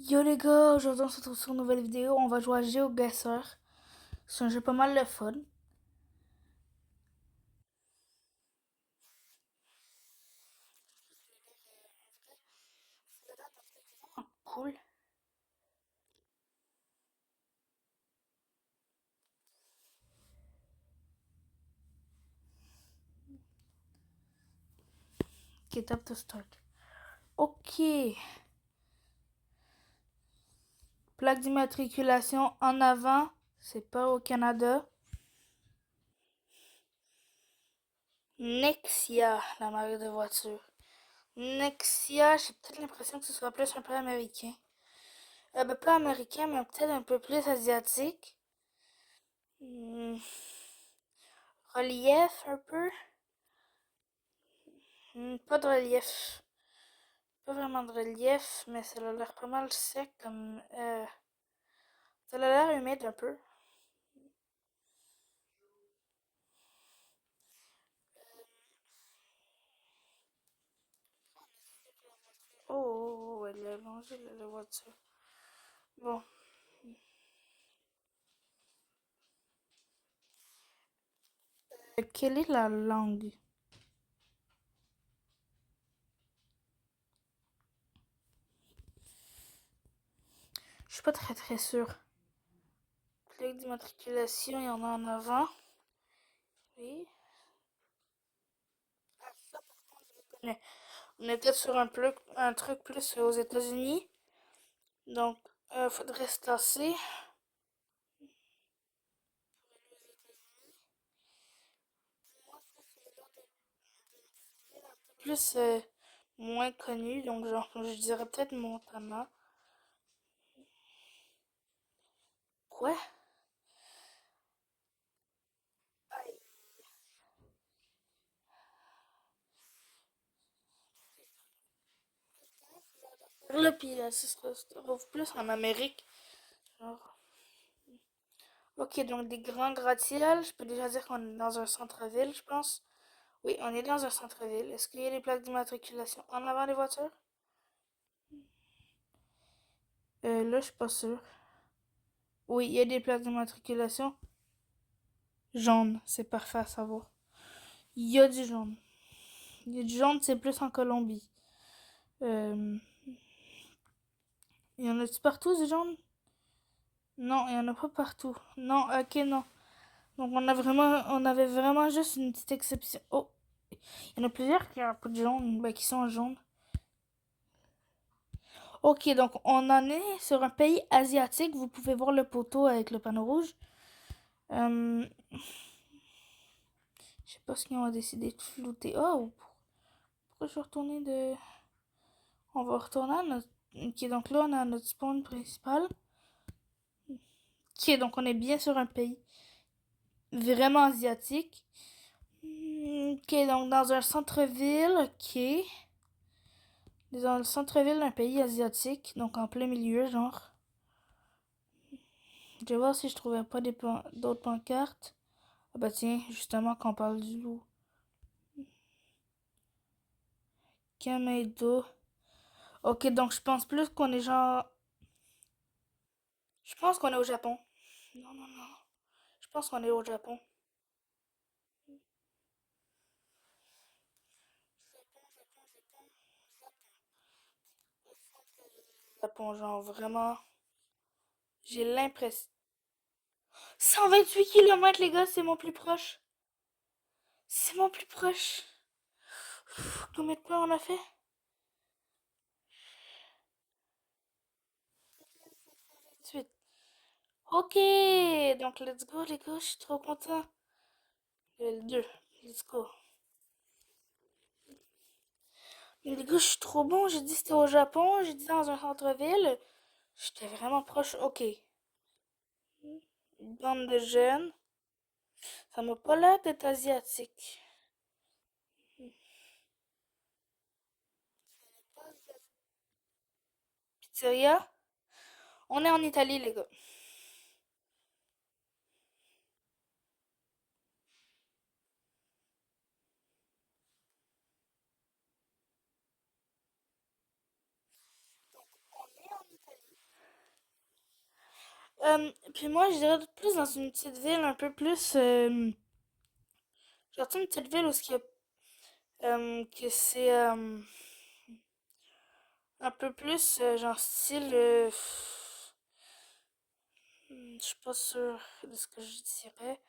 Yo les gars, aujourd'hui on se retrouve sur une nouvelle vidéo. On va jouer à GeoGuessr. C'est un jeu pas mal le fun. Cool. Ok, tap to start. Ok. Plaque d'immatriculation en avant. C'est pas au Canada. Nexia, la marque de voiture. Nexia, j'ai peut-être l'impression que ce soit plus un peu américain. Pas américain, mais peut-être un peu plus asiatique. Hmm, Relief un peu. Pas de relief. Pas vraiment de relief, mais ça a l'air pas mal sec comme. Ça a l'air humide un peu. Oh, elle a mangé la voiture. Bon. Quelle est la langue? Je suis pas très sûre. Plaque d'immatriculation, il y en a en avant. Oui. Mais on est peut-être sur un truc plus aux États-Unis. Donc, faudrait se tasser. Plus moins connu. Donc, genre, je dirais peut-être Montana. Quoi? Là, puis là, ça se trouve plus en Amérique. Genre. Ok, donc des grands gratte-ciels. Je peux déjà dire qu'on est dans un centre-ville, je pense. Oui, on est dans un centre-ville. Est-ce qu'il y a des plaques d'immatriculation en avant des voitures? Là, je suis pas sûre. Oui, il y a des plaques d'immatriculation jaunes. C'est parfait à savoir. Il y a du jaune. Il y a du jaune, c'est plus en Colombie. Euh, il y en a-tu partout du jaune? Non, il y en a pas partout. Non, ok, non. Donc on avait vraiment juste une petite exception. Oh, il y en a plusieurs qui ont un peu de jaune, ben, qui sont en jaune. Ok, donc on en est sur un pays asiatique. Vous pouvez voir le poteau avec le panneau rouge. Euh, je sais pas ce qu'ils ont décidé de flouter. Oh, pourquoi je suis retourné de... On va retourner à notre... Ok, donc là on a notre spawn principal. Ok, donc on est bien sur un pays vraiment asiatique. Ok, donc dans un centre-ville, ok. Dans le centre-ville d'un pays asiatique, donc en plein milieu, genre. Je vais voir si je trouvais pas d'autres pancartes. Ah bah tiens, justement, qu'on parle du loup. Kameido. Ok, donc je pense plus qu'on est genre... Je pense qu'on est au Japon. Non, non, non. Je pense qu'on est au Japon. Japon, genre vraiment... J'ai l'impression... 128 km, les gars, c'est mon plus proche. C'est mon plus proche. Combien de points on a fait? Suite. Ok, donc let's go, les gars, je suis trop content. Le 2, let's go. Mais les gars, je suis trop bon. J'ai dit que c'était au Japon, j'ai dit dans un centre-ville. J'étais vraiment proche. Ok. Une bande de jeunes. Ça m'a pas l'air d'être asiatique. Pizzeria. On est en Italie, les gars. Puis moi, je dirais plus dans une petite ville un peu plus... genre, tu sais, une petite ville où ce qu'il y a, que c'est un peu plus, genre, style... je suis pas sûre de ce que je dirais.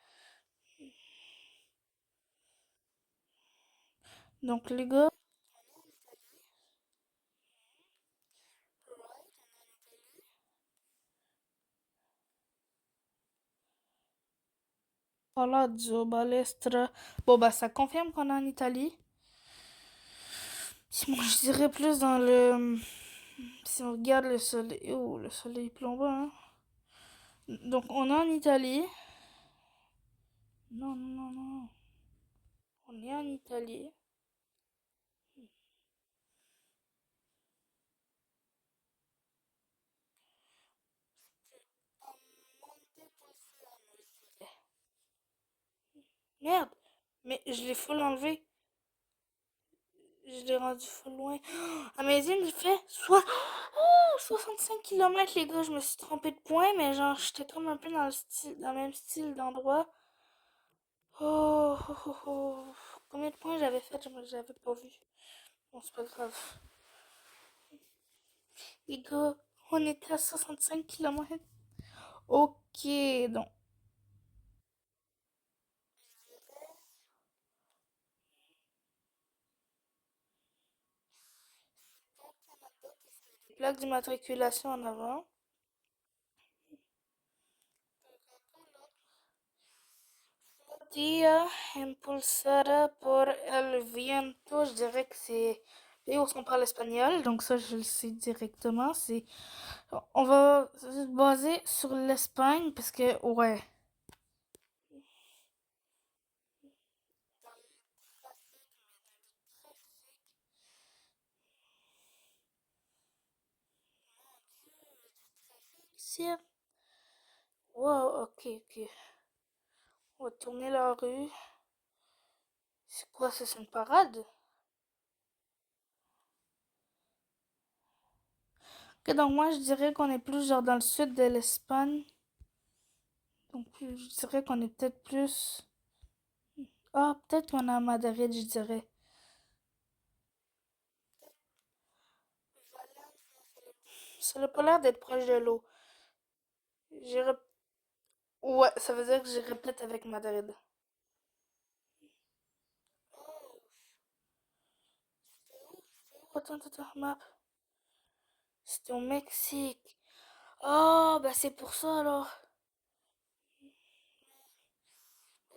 Donc, les gars, Palazzo Balestra. Bon, bah, ça confirme qu'on est en Italie. Si moi, je dirais plus dans le... Si on regarde le soleil... Oh, le soleil plombant, hein. Donc, on est en Italie. Non, non, non, non. On est en Italie. Merde! Mais je l'ai full enlevé. Je l'ai rendu full loin. Amazing, j'ai fait 65 km, les gars. Je me suis trompée de point, mais genre, j'étais comme un peu dans le style, dans le même style d'endroit. Oh, oh, oh, oh. Combien de points j'avais fait? J'avais pas vu. Bon, c'est pas grave. Les gars, on était à 65 km. Ok, donc. Plaque d'immatriculation en avant. Tía impulsada por el viento, je dirais que c'est pays où on parle espagnol, donc ça je le sais directement. C'est, on va se baser sur l'Espagne parce que ouais, c'est wow, ok, ok. On va tourner la rue. C'est quoi ça, c'est une parade? Ok, donc moi je dirais qu'on est plus genre dans le sud de l'Espagne, donc je dirais qu'on est peut-être plus. Ah, peut-être qu'on est à Madrid, je dirais. Ça n'a pas l'air d'être proche de l'eau. J'irais. Ouais, ça veut dire que j'irais peut-être avec Madrid. Attends, attends, map. C'était au Mexique. Oh, bah c'est pour ça alors.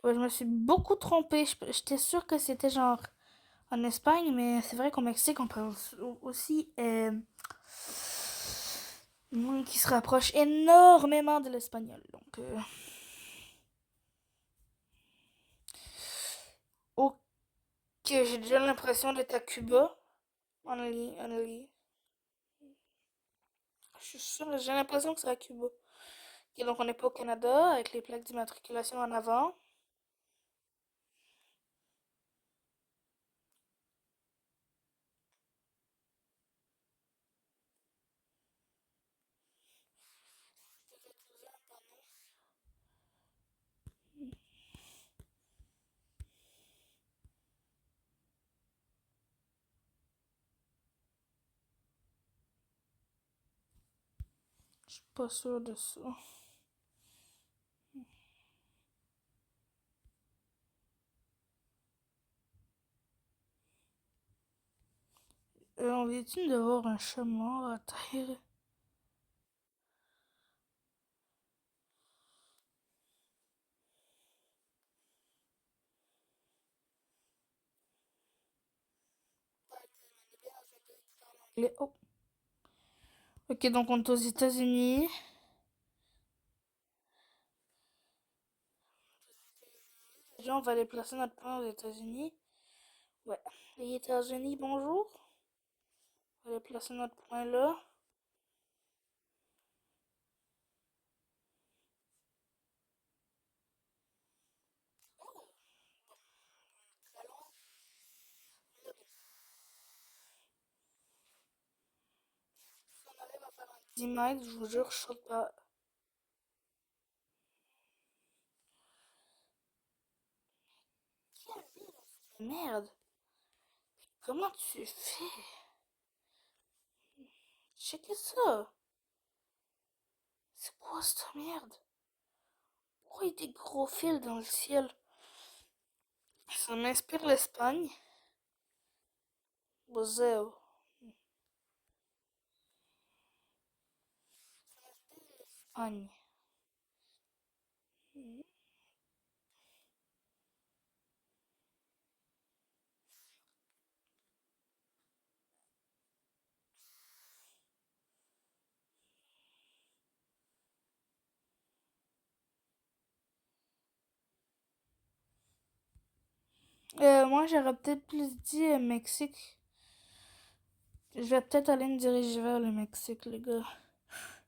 Ouais, je me suis beaucoup trompée. J'étais sûre que c'était genre en Espagne, mais c'est vrai qu'au Mexique, on parle aussi une langue qui se rapproche énormément de l'espagnol. Donc, ok, j'ai déjà l'impression d'être à Cuba. Only, only. Je suis sûre, j'ai l'impression que c'est à Cuba. Ok, donc on n'est pas au Canada avec les plaques d'immatriculation en avant. Je suis pas sûre de ça. On vient de voir un chemin à terre. Oh. Ok, donc on est aux États-Unis. Déjà, on va aller placer notre point aux États-Unis. Ouais. Les États-Unis, bonjour. On va aller placer notre point là. Dix mètres, je vous jure, je saute pas. Merde, comment tu fais? Checker ça. C'est quoi cette merde? Pourquoi il y a des gros fils dans le ciel? Ça m'inspire l'Espagne. Museu. Espagne. Moi, j'aurais peut-être plus dit Mexique. Je vais peut-être aller me diriger vers le Mexique, les gars.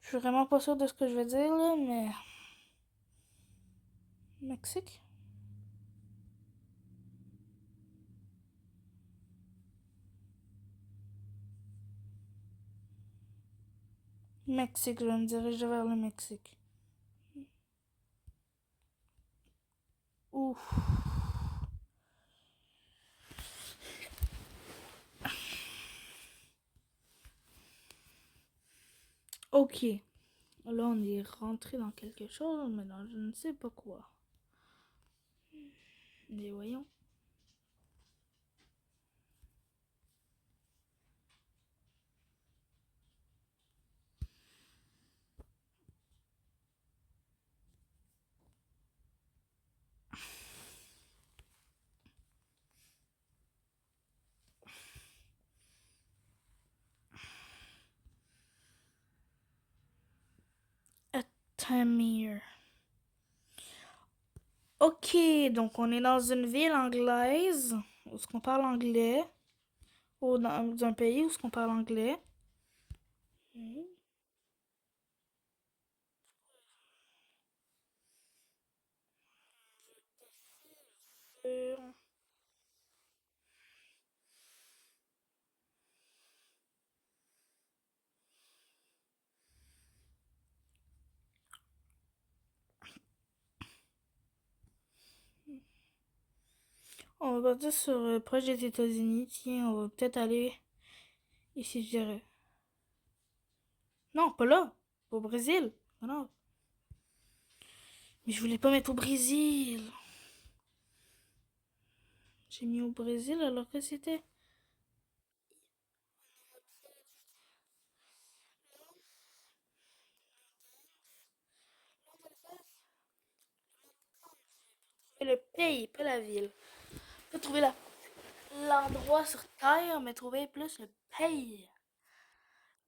Je suis vraiment pas sûr de ce que je vais dire, là, mais... Mexique? Mexique, je vais me diriger vers le Mexique. Ouf. Ok. Là, on est rentré dans quelque chose, mais dans je ne sais pas quoi. Mais voyons. Tamir. Ok, donc on est dans une ville anglaise, où est-ce qu'on parle anglais, ou dans un pays où est-ce qu'on parle anglais. Mhm. Euh, On va partir sur proche des États-Unis. Tiens, on va peut-être aller ici, je dirais. Non, pas là. Au Brésil. Non. Mais je voulais pas mettre au Brésil. J'ai mis au Brésil alors que c'était. Et le pays, pas la ville. Pas trouver l'endroit sur Terre, mais trouver plus le pays.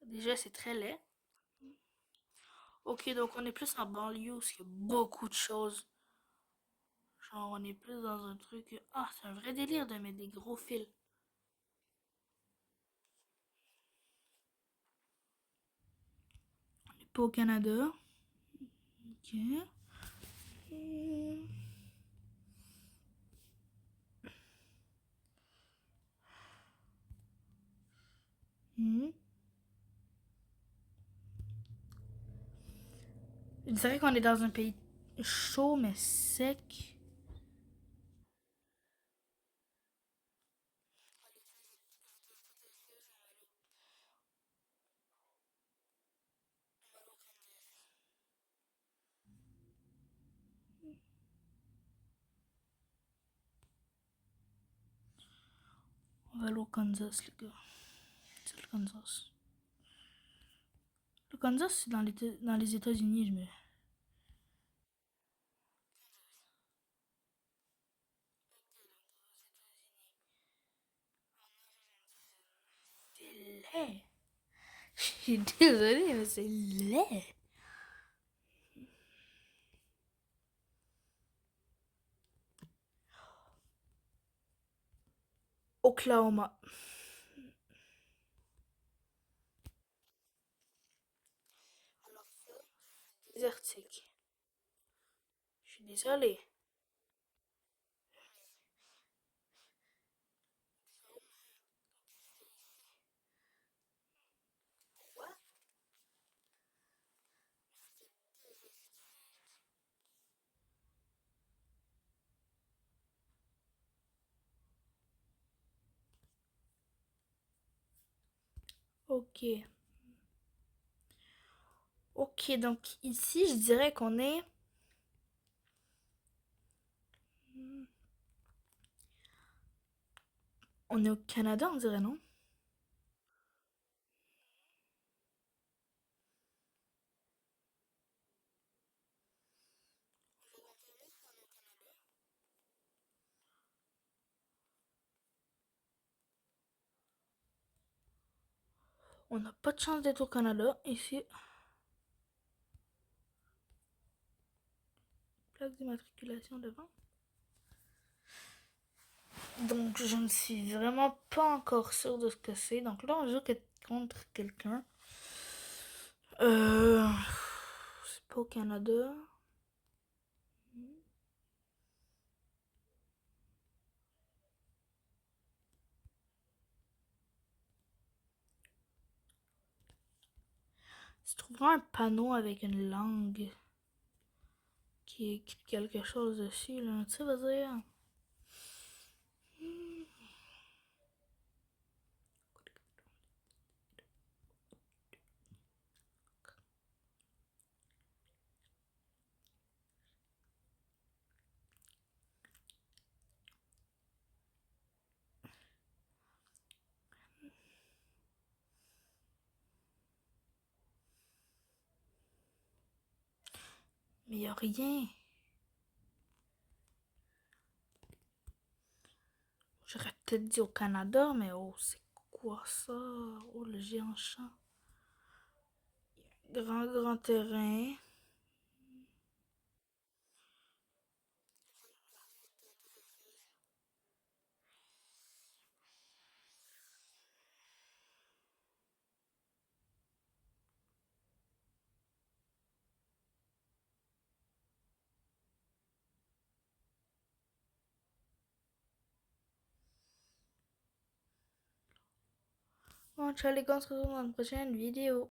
Déjà, c'est très laid. Ok, donc on est plus en banlieue, parce qu'il y a beaucoup de choses. Genre, on est plus dans un truc. Ah, c'est un vrai délire de mettre des gros fils. On n'est pas au Canada. Ok. Hmm. Hmm. Je dirais qu'on est dans un pays chaud mais sec. On va aller au Kansas, les gars. C'est le Kansas. Le Kansas, c'est dans les États-Unis, je me. C'est laid. Je suis désolée, mais c'est laid. Oklahoma. Désertique. Je suis désolée. Ok. Ok, donc ici, je dirais qu'on est... On est au Canada, on dirait, non? On n'a pas de chance d'être au Canada, ici. Plaque d'immatriculation devant. Donc, je ne suis vraiment pas encore sûre de ce que c'est. Donc là, on joue contre quelqu'un. Euh... C'est pas au Canada. Tu trouveras un panneau avec une langue qui écrit quelque chose dessus, là. Tu sais, vas dire. Mais y a rien. J'aurais peut-être dit au Canada, mais oh, c'est quoi ça? Oh, le géant champ. Grand, grand terrain. Bon, ciao les gars, on se retrouve dans une prochaine vidéo.